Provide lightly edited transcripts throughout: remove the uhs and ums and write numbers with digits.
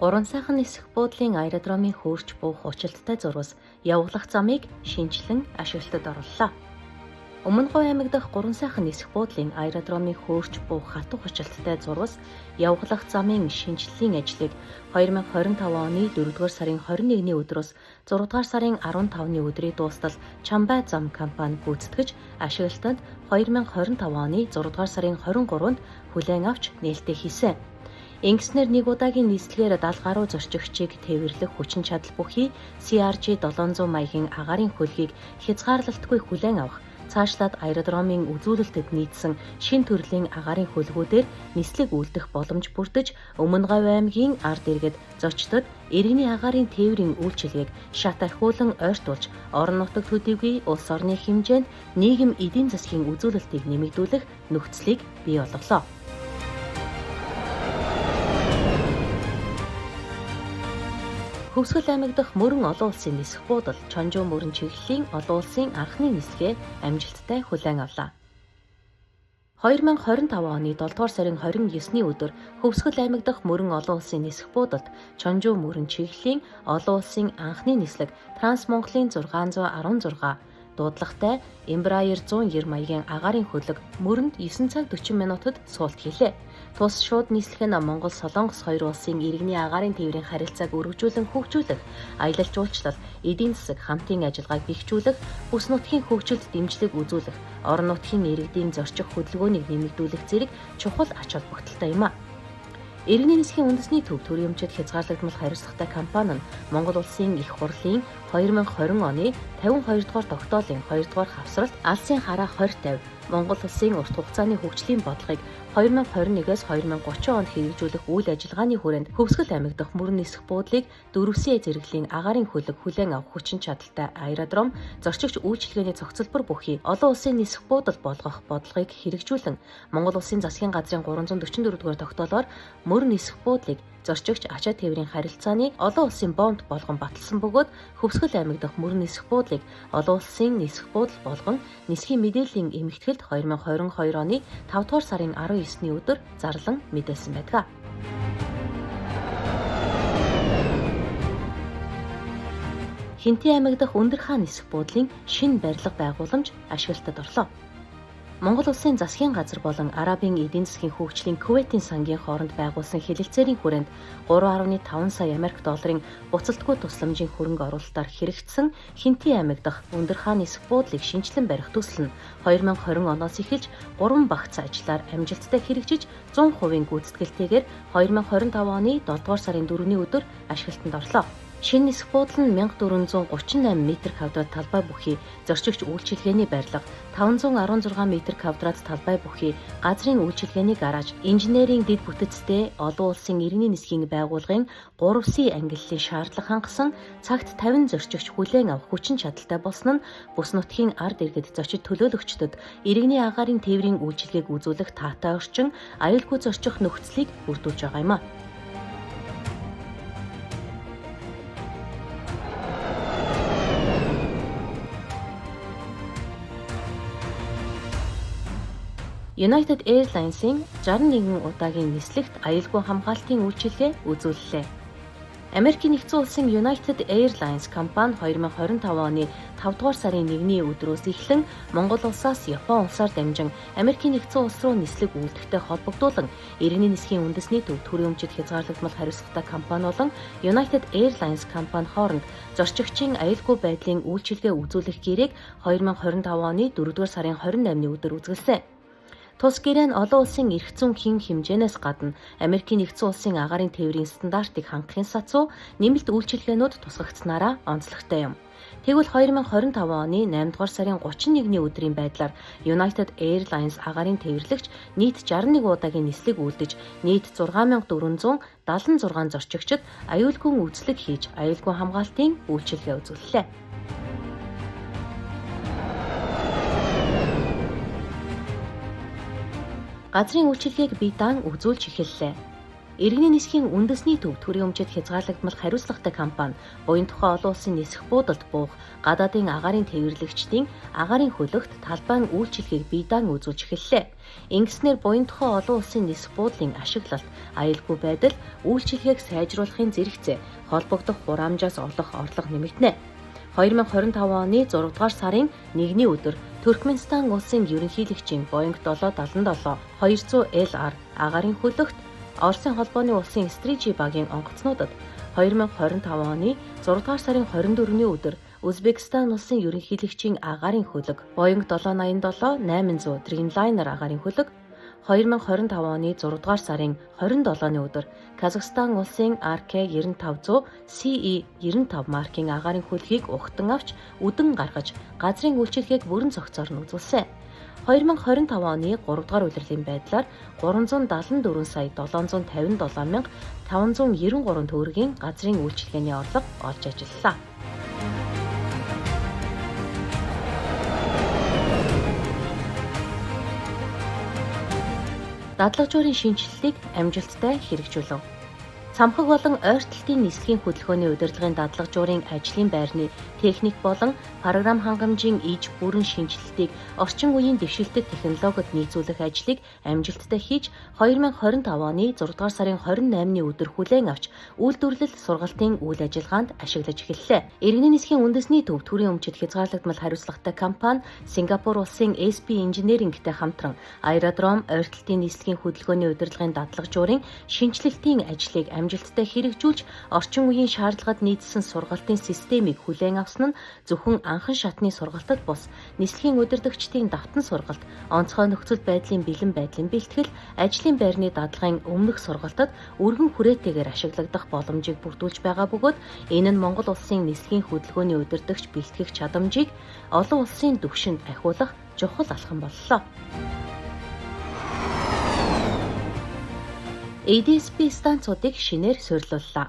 Гурван сайхан нисэх буудлын аэродромын хөөрч буух училттай зурвас явуулах замыг шинжилэн ашиглалтад орууллаа. Өмнө Говь аймаг дахь Гурван сайхан нисэх буудлын аэродромын хөөрч буух хатух училттай зурвас явуулах замын шинжиллийн ажлыг 2025 оны 4-р сарын 21-ний өдрөөс 6-р сарын 15-ны өдрийн дуустал Чамбай зам компани гүйцэтгэж ашиглалтанд 2025 оны 6-р сарын 23-нд хүлээн авч нээлттэй хийсэн. Ингэснээр нэг удаагийн нийслэгээр 70 гаруй зорчигчийг тээвэрлэх хүчин чадал бүхий CRJ 700 маягийн агаарын хөлгийг хязгаарлалтгүй хүлээн авах, цаашлаад аэродромын үзүүлэлтэд нийцсэн шин төрлийн агаарын хөлгүүдээр нислэг үлдэх боломж бүрдэж, Өмнө Говь аймгийн ард иргэд зочдод иргэний агаарын тээврийн үйлчилгээг шат архиулан ойртуулж, орон нутаг төдийгүй улс орны хэмжээнд нийгэм эдийн засгийн үзүүлэлтийг нэмэгдүүлэх нөхцөлийг бий болголоо. Хөвсгөл аймаг дахь мөрөн олон улсын нисэх буудал Чонжоо мөрөн чиглэлийн олон улсын анхны нислэгээ амжилттай хүлээн авлаа. 2025 оны 7-р сарын 29-ний өдөр Хөвсгөл аймаг дахь мөрөн олон улсын нисэх буудалд Чонжоо мөрөн чиглэлийн олон улсын анхны нислэг Транс-Монголын 616 дуудлагатай Embraer 190 маягийн агаарын хөлөг мөрөнд 9 цаг 40 минутад суулт хийлээ. Тус шууд нислэх нь Монгол Солонгос хоёр улсын иргэний агаарын тээврийн харилцааг өргөжүүлэн хөгжүүлэх, аялал жуулчлал, эдийн засаг хамтын ажиллагааг бэхжүүлэх, бүс нутгийн хөгжилд дэмжлэг үзүүлэх, орон нутгийн иргэдийн зорчих хөдөлгөөнийг нэмэгдүүлэх зэрэг чухал ач холбогдолтой юм а. Иргэний нисхийн үндэсний төв төрийн өмчөд хязгаарлагдмал хариуцлагатай компани нь Монгол улсын их хурлын 2020 оны 52 дугаар тогтоолын 2 дугаар хавсралт Алсын хараа 2050 Монгол улсын урт хугацааны хөгжлийн бодлогыг 2021-с 2030 онд хэрэгжүүлэх үйл ажиллагааны хүрээнд Хөвсгөл аймаг дахь мөрөн нисэх буудлыг 4С зэрэглэлийн агаарын хөлөг хүлээн авах хүчин чадалтай аэродром, зорчигч үйлчилгээний цогцлбор бүхий олон улсын нисэх буудал болгох бодлогыг хэрэгжүүлэн Монгол улсын засгийн газрын 344 дугаар тогтоолоор мөрөн нисэх буудлыг зорчигч ачаа тээврийн харилцааны олон улсын боомт болгон баталсан бөгөөд Хөвсгөл аймаг дахь мөрөн нисэх буудлыг олон улсын нисэх буудал болгон нисхийн мэдээллийн эмэгтгэлд 2022 оны 5 дугаар сарын 19-ний өдөр зарлан мэдээлсэн байдаг. Хинтээ аймаг дахь Өндөр хаан нисэх буудлын шинэ барилга байгууламж ашиглалтад орлоо. Монгол улсын засгийн газар болон Арабын эдийн засгийн хөгжлийн Кувейтийн сангийн хооронд байгуулсан хэлэлцээрийн хүрээнд 3.5 сая Америк долларын буцалтгүй тусламжийн хөрөнгө оруулалтаар хэрэгжсэн Хинтээ аймаг дахь Өндөр хаан нисэх буудлыг шинжлэн барих төсөл нь 2020 оноос эхэлж 3 багц ажлаар амжилттай хэрэгжиж 100% гүйцэтгэлтэйгээр 2025 оны 7 дугаар сарын 4-ний өдөр ашиглалтанд орлоо. Шинэ нисэх буудал нь 1438 м2 талбай бүхий зорчигч үйлчилгээний барилга, 516 м2 талбай бүхий газрын үйлчилгээний гараж, инженерийн дэд бүтцтэй олон улсын иргэний нисхийн байгууллагын 3С ангиллалын шаардлага хангасан цагт 50 зорчигч хүлээн авах хүчин чадалтай болсон нь бүс нутгийн ард иргэд зочид төлөөлөгчдөд иргэний агаарын тээврийн үйлчилгээг үзүүлэх таатай орчин, аюулгүй зорчих нөхцөлийг бүрдүүлж байгаа юм а. United Airlines-ийн 61 удаагийн нислэгт аюулгүй хамгаалтын үйлчилгээ үзүүллээ. Америкийн нэгдсэн улсын United Airlines компани 2025 оны 5 дугаар сарын 1-ний өдрөөс эхлэн Монгол улсаас Япон улсаар дамжин Америкийн нэгдсэн улс руу нислэг үйлдэлтэй холбогдуулан иргэний нисхийн үндэсний төв төрийн өмчөд хязгаарлагдмал хариуцлагатай компани болон United Airlines компани хооронд зорчигчийн аюулгүй байдлын үйлчилгээ үзүүлэх гэрээг 2025 оны 4 дугаар сарын 28-ны өдөр үзүүлсэн. Тус гэрээ нь олон улсын эрх зүйн хэн хэмжээнээс гадна Америкийн нэгдсэн улсын агаарын тээврийн стандартыг хангахын сацуу нэмэлт үйлчилгээнүүд тусгагдсанаараа онцлогтой юм. Тэгвэл 2025 оны 8 дугаар сарын 31-ний өдрийн байдлаар United Airlines агаарын тээвэрлэгч нийт 61 удаагийн нислэг үйлдэж нийт 6476 зорчигчид аюулгүй үйлчлэг хийж аюулгүй хамгаалтын үйлчилгээ үзүүллээ. Газрын үйлчилгээг бие даан үзүүлж эхэллээ. Иргэний нисхийн үндэсний төв төрийн өмчөд хязгаарлагдмал хариуцлагатай компани буян тухай олон улсын нисэх буудалд буух гадаадын агаарын тээвэрлэгчдийн агаарын хөлөгт талбайн үйлчилгээг бие даан үзүүлж эхэллээ. Ингэснээр буян тухай олон улсын нисэх буудлын ашиглалт, аюулгүй байдал, үйлчилгээг сайжруулахын зэрэгцээ холбогдох хураамжаас олох орлого нэмэгдэнэ. 2025 оны 6 дугаар сарын 1-ний өдөр Туркменстан улсын ерөнхийлөгчийн Boeing 777 200LR агаарын хөлөгт Оросын холбооны улсын Стрижи багийн онгоцнуудад 2025 оны 6 дугаар сарын 24-ний өдөр Узбекистан улсын ерөнхийлөгчийн агаарын хөлөг Boeing 787-800 Dreamliner агаарын хөлөг 2025 оны 6 дугаар сарын 27-ны өдөр Казахстан улсын RK-9500 CE-95 маркийн агаарын хөлгийг ухтан авч үдэн гаргаж газрын үйлчилгээг бүрэн зохицоор нь үзүүлсэн. 2025 оны 3 дугаар улирлын байдлаар 374 сая 757 мянга 593 төгрөгийн газрын үйлчилгээний орлого олж ажиллалаа. Дадлагжуурын шинжилгээг амжилттай хэрэгжүүлв. Цамхаг болон ойртолтын нислэгийн хөдөлгөөний удирдлагын дадлагжуурын ажлын байрны техник болон програм хангамжийн иж бүрэн шинжилтийг орчин үеийн дэвшилтэт технологид нийцүүлэх ажлыг амжилттай хийж 2025 оны 6 дугаар сарын 28-ны өдөр хүлээн авч үйлдвэрлэл сургалтын үйл ажиллагаанд ашиглаж эхэллээ. Иргэний нисхийн үндэсний төв төрийн өмчөд хязгаарлагдмал хариуцлагатай компани Сингапур улсын SP Engineering-тэй хамтран аэродром ойртолтын нислэгийн хөдөлгөөний удирдлагын дадлагжуурын шинжилэлтийн ажлыг амжилттай хэрэгжүүлж орчин үеийн шаардлагад нийцсэн сургалтын системийг хүлээн авсан нь зөвхөн анхан шатны сургалтад бус нислэгийн удирдагчдын давтан сургалт, онцгой нөхцөл байдлын бэлэн байдлын бэлтгэл, ажлын байрны дадлагын өмнөх сургалтад өргөн хүрээтэйгээр ашиглагдах боломжийг бүрдүүлж байгаа бөгөөд энэ нь Монгол улсын нислэгийн хөдөлгөөний удирдагч бэлтгэх чадамжийг олон улсын түвшинд ахиулах чухал алхам боллоо. ADSB станцуудыг шинээр суйрлууллаа.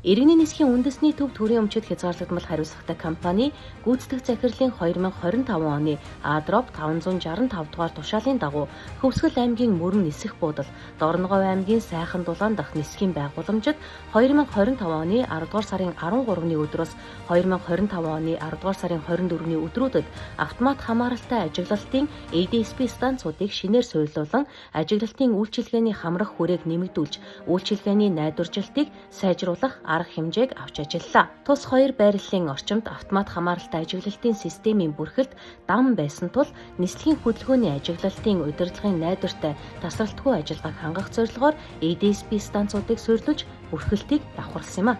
Иргэний нисхийн үндэсний төв төрийн өмчөд хязгаарлагдмал хариуцлагатай компани гүйцэтгэх захирлын 2025 оны Адрop 565 дугаар тушаалын дагуу Хөвсгөл аймгийн Мөрөн нисэх буудал, Дорногов аймгийн Сайхан Дулаан дахь нисхийн байгууламжид 2025 оны 10 дугаар сарын 13-ны өдрөөс 2025 оны 10 дугаар сарын 24-ний өдрүүдэд автомат хамааралтай ажиглалтын ADSB станцуудыг шинээр суйрлуулан ажиглалтын үйлчилгээний хамрах хүрээг нэмэгдүүлж, үйлчилгээний найдваржилтыг сайжруулах арга хэмжээг авч ажиллалаа. Тус хоёр байрлалын орчимд автомат хамааралтай ажиглалтын системийн бүрхэлд дам байсан тул нислэгийн хөдөлгөөний ажиглалтын удирдлагын найдвартай тасралтгүй ажиллагааг хангах зорилгоор ADSB станцуудыг суйрлуулж бүрхэлтийг давхарласан юм а.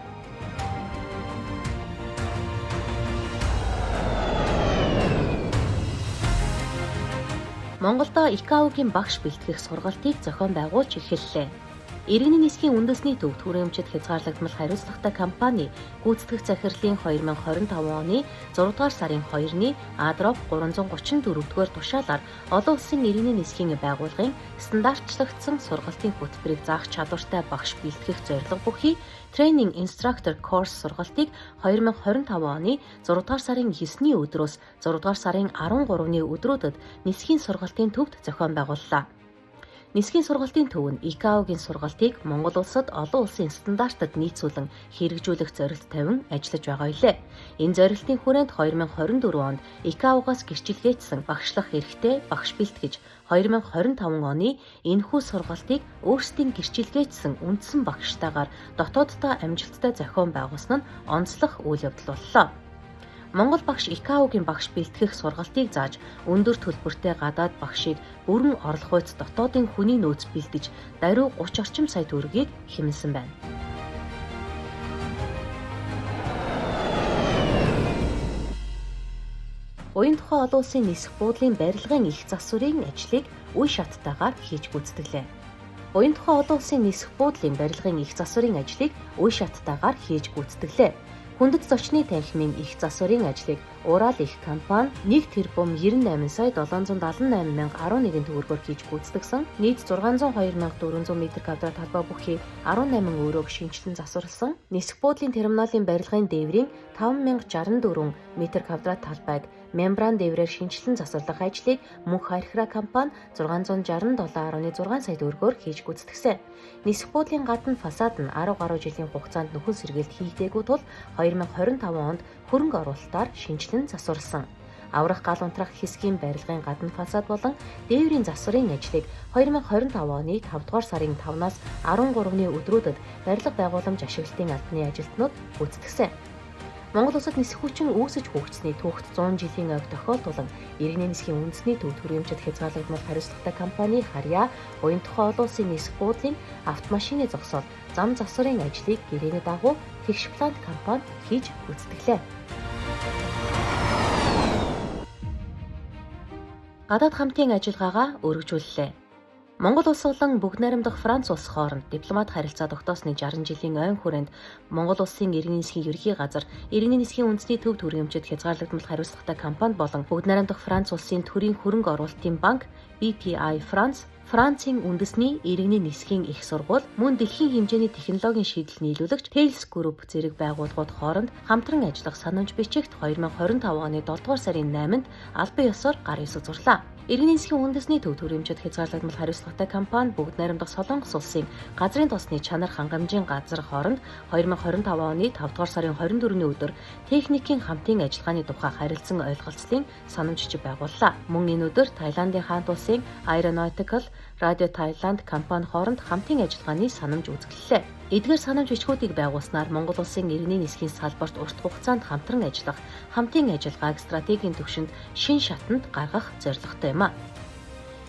Монголдо ИКАО-гийн багш бэлтгэх сургалтыг зохион байгуулж эхэллээ. Иргэний нисхийн үндэсний төв төрийн өмчөд хязгаарлагдмал хариуцлагатай компани гүйцэтгэх захирлын 2025 оны 6 дугаар сарын 2-ны Адрop 334-р тушаалаар олон улсын иргэний нисхийн байгууллагын стандартлагдсан сургалтын хөтөлбөрийг заах чадвартай багш бэлтгэх зорилго бүхий Training Instructor Course сургалтыг 2025 оны 6 дугаар сарын 9-ний өдрөөс 6 дугаар сарын 13-ны өдрүүдэд нисхийн сургалтын төвд зохион байгууллаа. Нисхийн сургалтын төв нь ИКАО-гийн сургалтыг Монгол улсад олон улсын стандартад нийцүүлэн хэрэгжүүлэх зорилт тавин ажиллаж байгаа билээ. Энэ зорилтын хүрээнд 2024 онд ИКАО-гоос гэрчилгээчсэн багшлах эрхтэй багш бэлтгэж 2025 оны энэхүү сургалтыг өөрсдийн гэрчилгээчсэн үндсэн багштайгаар дотооддоо амжилттай зохион байгуулсан нь онцлог үйл явдал боллоо. Монгол багш ИКАО-гийн багш бэлтгэх сургалтыг зааж өндөр төлбөртэй гадаад багшийг бүрэн орлох үйц дотоодын хүний нөөц бэлдэж даруй 30 орчим сая төгрөгийг хэмнэсэн байна. Буян тухай олон улсын нисэх буудлын барилгын их засварын ажлыг үе шаттайгаар хийж гүйцэтгэлээ. Буян тухай олон улсын нисэх буудлын барилгын их засварын ажлыг үе шаттайгаар хийж гүйцэтгэлээ. Хүндэт зочны танхимын их засварын ажлыг Урал их компани 1 тэрбум 98 сая 778 мянга 11 төгрөгөөр хийж гүйцэтгсэн. Нийт 602 мянга 400 м2 талбай бүхий 18 өрөөг шинжилэн засварласан. Нисэх буудлын терминалын барилгын дээврийн 5064 м2 талбайг Мембран дээврээр шинжилэн засварлах ажлыг Мөнх Архира компани 667.6 сая төгрөгөөр хийж гүйцэтгсэн. Нисэх буудлын гадна фасад нь 10 гаруй жилийн хугацаанд нөхөн сэргээлт хийгдээгүй тул 2025 онд хөрөнгө оруулалтаар шинжилэн засварласан. Аврах гал унтрах хэсгийн барилгын гадна фасад болон дээврийн засварын ажлыг 2025 оны 5 дугаар сарын 5-наас 13-ны өдрүүдэд барилга байгууламж ашиглалтын албаны ажилтнууд гүйцэтгсэн. Монгол улсад нисэх хүчин үүсэж хөгжсөний түүхт 100 жилийн ойг тохиолдулан иргэний нисхийн үндэсний төв төрөмчөд хязгаарлагдмал хариуцлагатай компани Харьяа буян тухай олон улсын нисэх буудлын автомашины зогсоол зам засварын ажлыг гэрээний дагуу тэгш плант компани хийж гүйцэтгэлээ. Гадаад хамтын ажиллагаагаа өргөжүүллээ. Монгол улс болон Бүгд найрамдах Франц улс хооронд дипломат харилцаа тогтоосны 60 жилийн ойн хүрээнд Монгол улсын иргэний нисхийн ерхий газар, иргэний нисхийн үндэсний төв төрөмчөд хязгаарлагдмал хариуцлагатай компани болон Бүгд найрамдах Франц улсын төрийн хөрөнгө оруулалтын банк BPI France, Францын үндэсний иргэний нисхийн их сургууль, мөн дэлхийн хэмжээний технологийн шийдэл нийлүүлэгч Thales Group зэрэг байгууллагууд хооронд хамтран ажиллах санамж бичигт 2025 оны 7 дугаар сарын 8-нд албан ёсоор гар хэсэг зурлаа. Иргэний нисхийн үндэсний төв төрөмчөд хязгаарлагдмал хариуцлагатай компани Бүгд найрамдах Солонгос улсын газрын тосны чанар хангамжийн газар хооронд 2025 оны 5 дугаар сарын 24-ний өдөр техникийн хамтын ажиллагааны тухай харилцан ойлголцлын санамж бичиг байгууллаа. Мөн энэ өдөр Таиландын хаант улсын Aeronautical Radio Thailand компани хооронд хамтын ажиллагааны санамж үзэсгэллээ. Эдгээр санамж бичгүүдийг байгуулснаар Монгол улсын иргэний нисхийн салбарт урт хугацаанд хамтран ажиллах, хамтын ажиллагааг стратегийн түвшинд шин шатанд гаргах зорилготой юм а.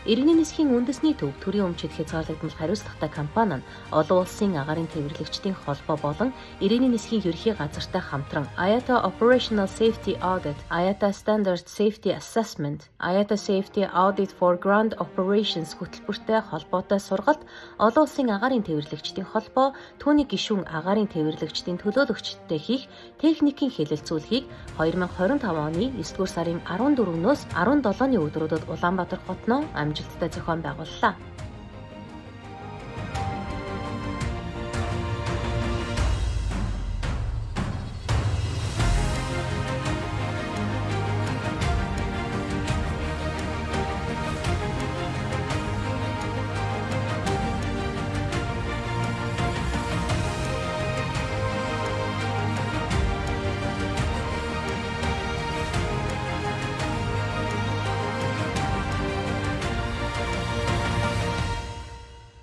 Иргэний нисхийн үндэсний төв төрийн өмчөд хязгаарлагдмал хариуцлагатай компани нь олон улсын агаарын тээвэрлэгчдийн холбоо болон иргэний нисхийн ерхий газартай хамтран IATA Operational Safety Audit, IATA Standard Safety Assessment, IATA Safety Audit for Ground Operations хөтөлбөртэй холбоотой сургалт, олон улсын агаарын тээвэрлэгчдийн холбоо, түүний гишүүн агаарын тээвэрлэгчдийн төлөөлөгчдтэй хийх техникийн хэлэлцүүлгийг 2025 оны 9-р сарын 14-өөс 17-ны өдрүүдэд Улаанбаатар хотноо амжилттай зохион байгууллаа.